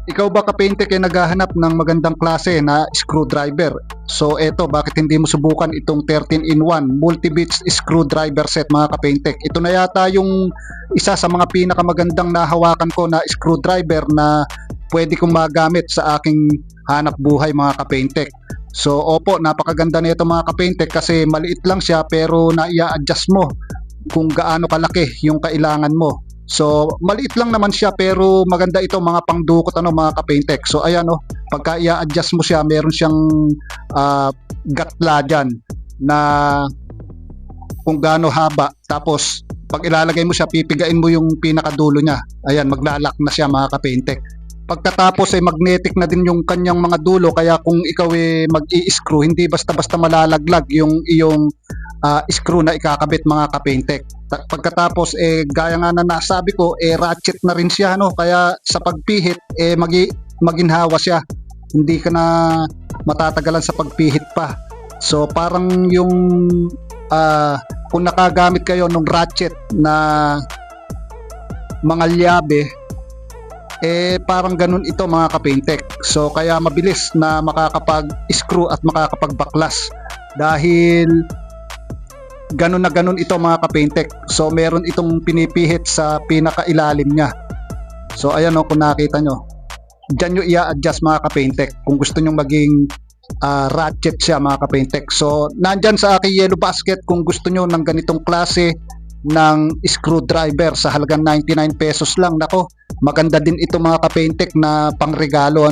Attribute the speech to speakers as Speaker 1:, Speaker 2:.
Speaker 1: Ikaw ba kapaintek ay naghahanap ng magandang klase na screwdriver? So eto, bakit hindi mo subukan itong 13-in-1 multi-bits screwdriver set mga kapaintek? Ito na yata yung isa sa mga pinakamagandang nahawakan ko na screwdriver na pwede kong magamit sa aking hanap buhay mga kapaintek. So opo, napakaganda nito mga kapaintek kasi maliit lang siya pero na-i-adjust mo kung gaano kalaki yung kailangan mo. So, maliit lang naman siya pero maganda ito mga pangdukot mga kapaintek. So, ayan pagka i-adjust mo siya, meron siyang gatla dyan na kung gaano haba. Tapos, pag ilalagay mo siya, pipigain mo yung pinakadulo niya. Ayan, maglalak na siya mga kapaintek. Pagkatapos ay magnetic na din yung kanyang mga dulo kaya kung ikaw mag-i-screw, hindi basta-basta malalaglag yung iyong screw na ikakabit mga kapaintek. Pagkatapos gaya nga na nasabi ko ratchet na rin siya kaya sa pagpihit maginhawa siya. Hindi ka na matatagalan sa pagpihit pa. So parang yung kung nakagamit kayo ng ratchet na mga lyabe parang ganun ito mga kapaintek. So kaya mabilis na makakapag-screw at makakapag-baklas dahil ganun na ganun ito mga kapaintek. So meron itong pinipihit sa pinakailalim niya. So ayan kung nakita nyo, dyan nyo i-adjust mga kapaintek kung gusto nyo maging ratchet siya mga kapaintek. So nandyan sa aking yellow basket kung gusto nyo ng ganitong klase ng screwdriver sa halagang 99 pesos lang. Nako, maganda din ito mga kapaintek na pangregalo